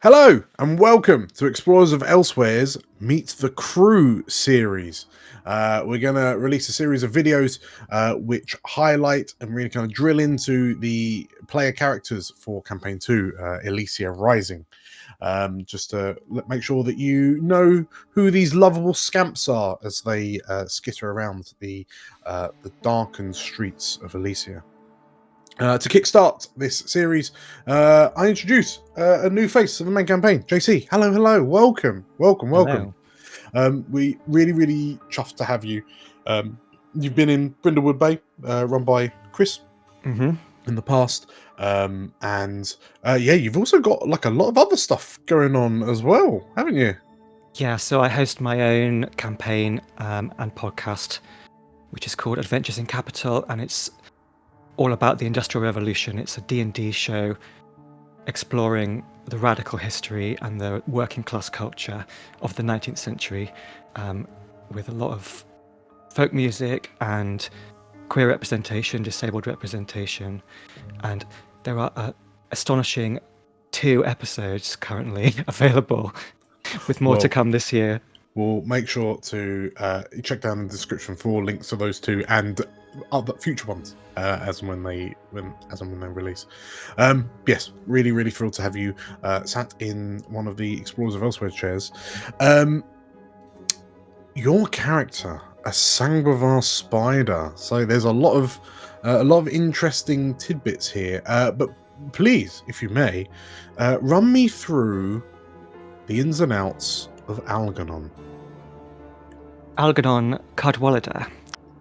Hello and welcome to Explorers of Elsewhere's Meet the Crew series. We're going to release a series of videos which highlight and really kind of drill into the player characters for Campaign 2, Elysia Rising. Just to make sure that you know who these lovable scamps are as they skitter around the darkened streets of Elysia. To kickstart this series, I introduce a new face of the main campaign. JC, hello, welcome. Hello. We really chuffed to have you. You've been in Brindlewood Bay, run by Chris Mm-hmm. in the past, and you've also got like a lot of other stuff going on as well, haven't you? Yeah, so I host my own campaign and podcast, which is called Adventures in Capital, and it's all about the Industrial Revolution. It's a D&D show exploring the radical history and the working class culture of the 19th century, with a lot of folk music and queer representation, disabled representation, and there are astonishing 2 episodes currently available, with more to come this year. We'll make sure to check down in the description for links to those two and other future ones as and when they release. Yes, really thrilled to have you sat in one of the Explorers of Elsewhere chairs. Your character, a Sanguivar spider. So there's a lot of interesting tidbits here. But please, if you may, run me through the ins and outs of Algernon. Algernon Cadwallader.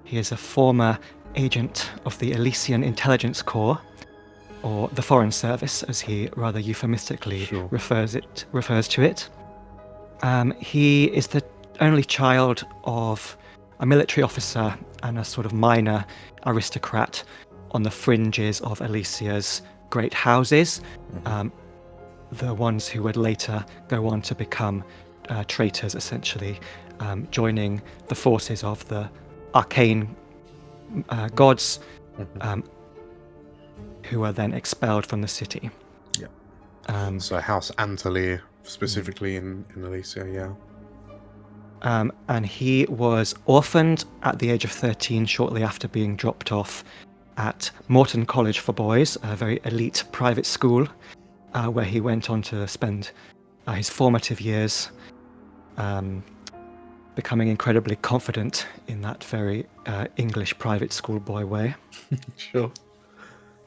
He is a former agent of the Elysian Intelligence Corps, or the Foreign Service, as he rather euphemistically refers to it. He is the only child of a military officer and a sort of minor aristocrat on the fringes of Elysia's great houses, the ones who would later go on to become traitors, essentially, joining the forces of the arcane gods, who are then expelled from the city. Yeah. So House Antalir, specifically in Elysia, yeah. And he was orphaned at the age of 13, shortly after being dropped off at Morton College for Boys, a very elite private school, where he went on to spend his formative years, becoming incredibly confident in that very English private schoolboy way. Sure.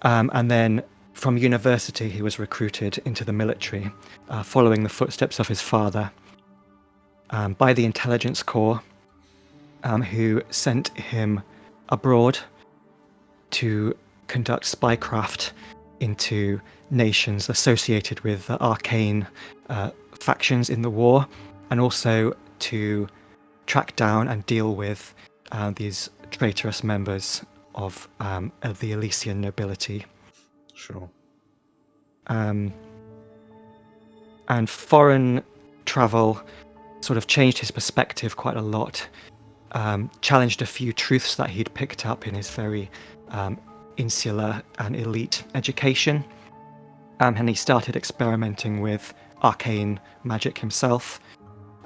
And then from university, he was recruited into the military, following the footsteps of his father, by the Intelligence Corps, who sent him abroad to conduct spycraft into nations associated with the arcane factions in the war, and also to track down and deal with these traitorous members of the Elysian nobility. Sure. And foreign travel sort of changed his perspective quite a lot, challenged a few truths that he'd picked up in his very insular and elite education, and he started experimenting with arcane magic himself.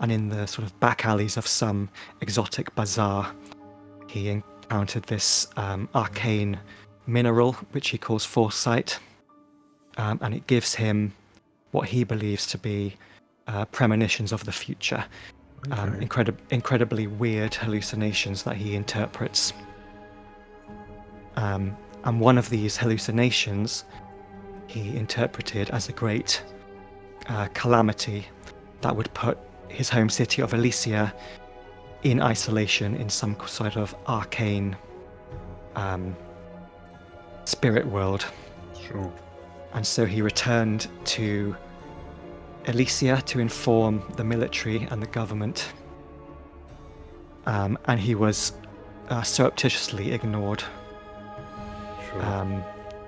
And in the sort of back alleys of some exotic bazaar, he encountered this arcane mineral, which he calls foresight, and it gives him what he believes to be premonitions of the future, incredibly weird hallucinations that he interprets. And one of these hallucinations he interpreted as a great calamity that would put his home city of Elysia in isolation in some sort of arcane spirit world. Sure. And so he returned to Elysia to inform the military and the government, and he was surreptitiously ignored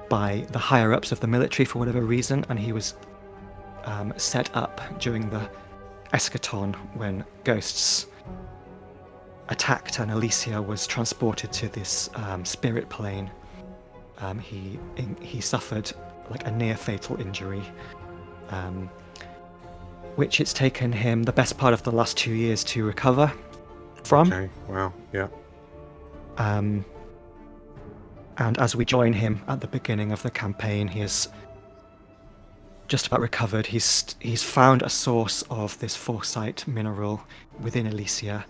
by the higher-ups of the military for whatever reason, and he was set up during the eschaton when ghosts attacked and Elysia was transported to this spirit plane. He suffered like a near fatal injury, which it's taken him the best part of the last 2 years to recover from. Okay. Wow. Yeah. And as we join him at the beginning of the campaign, he is just about recovered. He's found a source of this foresight mineral within Elysia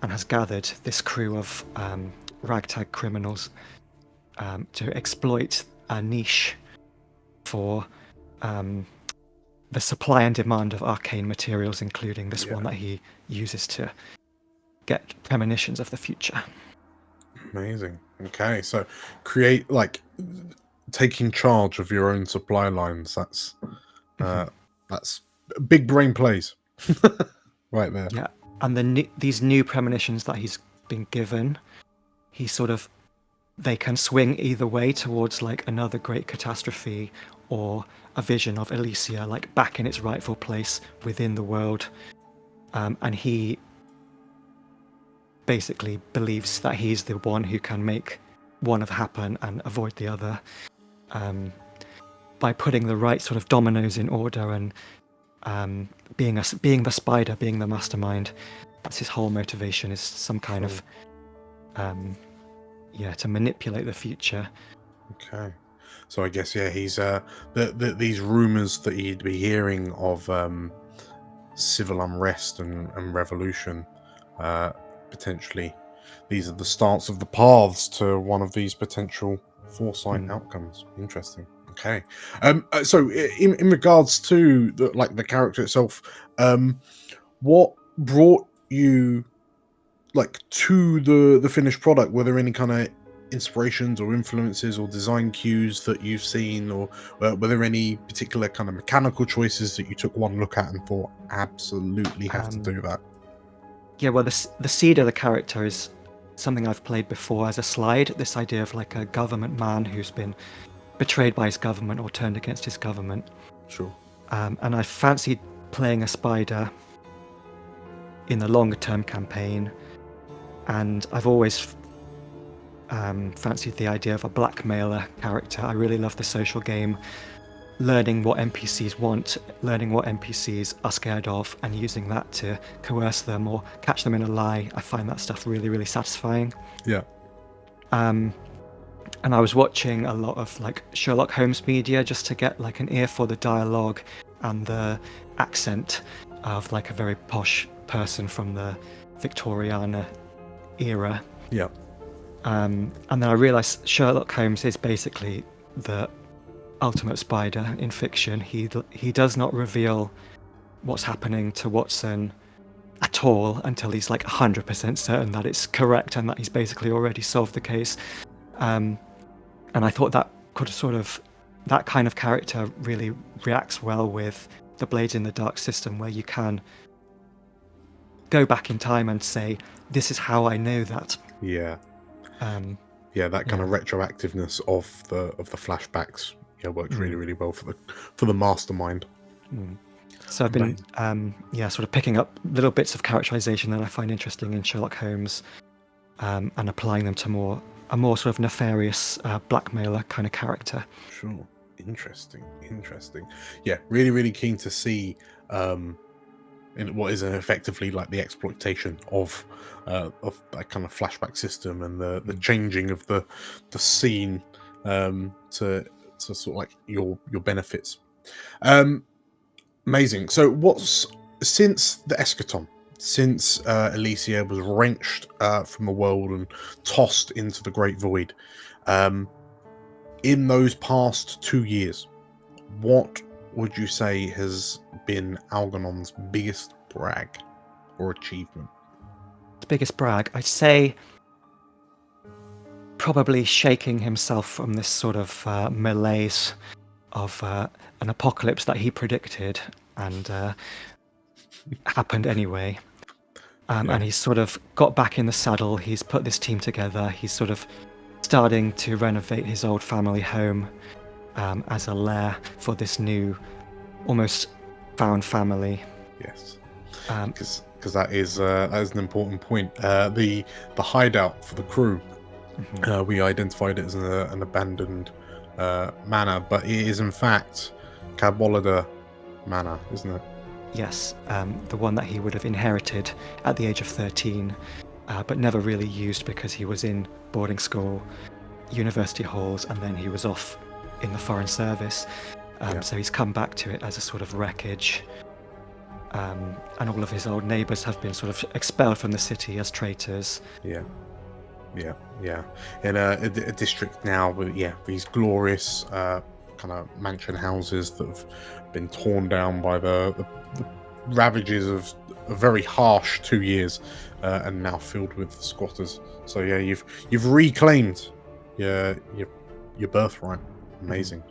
and has gathered this crew of ragtag criminals to exploit a niche for the supply and demand of arcane materials, including this one that he uses to get premonitions of the future. Amazing. Okay, so create taking charge of your own supply lines. That's big brain plays right there. Yeah, and these new premonitions that he's been given, they can swing either way towards like another great catastrophe or a vision of Elysia like back in its rightful place within the world. And he basically believes that he's the one who can make one of happen and avoid the other, by putting the right sort of dominoes in order and being the spider, being the mastermind. That's his whole motivation, is some kind of to manipulate the future. Okay, so I guess he's these rumors that he'd be hearing of civil unrest and revolution, potentially these are the starts of the paths to one of these potential foresight outcomes. Interesting. Okay, so in regards to the character itself, what brought you to the finished product? Were there any kind of inspirations or influences or design cues that you've seen, or were there any particular kind of mechanical choices that you took one look at and thought absolutely have to do that? Yeah, well, the seed of the character is something I've played before as a slide. This idea of like a government man who's been betrayed by his government or turned against his government. Sure. And I fancied playing a spider in the longer term campaign, and I've always fancied the idea of a blackmailer character. I really love the social game, learning what NPCs want, learning what NPCs are scared of, and using that to coerce them or catch them in a lie. I find that stuff really, really satisfying. Yeah. And I was watching a lot of like Sherlock Holmes media just to get like an ear for the dialogue and the accent of like a very posh person from the Victoriana era. Yeah. And then I realized Sherlock Holmes is basically the ultimate spider in fiction. He does not reveal what's happening to Watson at all until he's like 100% certain that it's correct and that he's basically already solved the case. And I thought that that kind of character really reacts well with the Blades in the Dark system, where you can go back in time and say, this is how I know that. Yeah. That kind of retroactiveness of the flashbacks works really, really well for the mastermind. So I've been sort of picking up little bits of characterization that I find interesting in Sherlock Holmes, and applying them to a more sort of nefarious blackmailer kind of character. Sure. Interesting. Yeah, really, really keen to see in what is effectively like the exploitation of that kind of flashback system and the changing of the scene to sort of like your benefits. Amazing. So since the eschaton, since Elysia was wrenched from the world and tossed into the great void, in those past 2 years, what would you say has been Algernon's biggest brag or achievement? The biggest brag, I'd say, probably shaking himself from this sort of malaise of an apocalypse that he predicted and happened anyway. And he's sort of got back in the saddle. He's put this team together. He's sort of starting to renovate his old family home as a lair for this new, almost found family. Yes, because that is an important point. The hideout for the crew, we identified it as an abandoned manor, but it is in fact Cadwallader Manor, isn't it? Yes, the one that he would have inherited at the age of 13, but never really used because he was in boarding school, university halls, and then he was off in the Foreign Service. So he's come back to it as a sort of wreckage. And all of his old neighbours have been sort of expelled from the city as traitors. Yeah. In a district now with these glorious kind of mansion houses that have been torn down by the ravages of a very harsh 2 years, and now filled with squatters. So yeah, you've reclaimed your birthright. Amazing.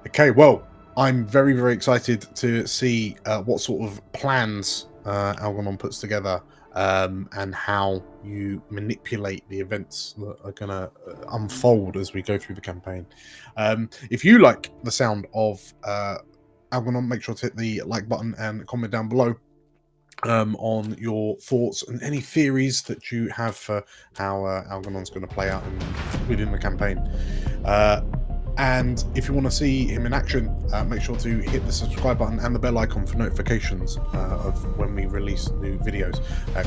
Okay, well, I'm very, very excited to see what sort of plans Algernon puts together, and how you manipulate the events that are going to unfold as we go through the campaign. If you like the sound of Algernon, make sure to hit the like button and comment down below on your thoughts and any theories that you have for how Algernon's going to play out within the campaign. And if you want to see him in action, make sure to hit the subscribe button and the bell icon for notifications of when we release new videos.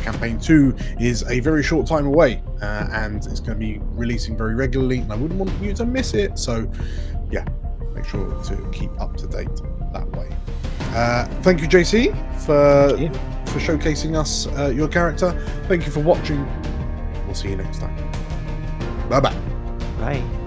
Campaign 2 is a very short time away, and it's going to be releasing very regularly, and I wouldn't want you to miss it. So yeah, make sure to keep up to date that way. Thank you, JC, for showcasing us your character. Thank you for watching. We'll see you next time. Bye-bye. Bye.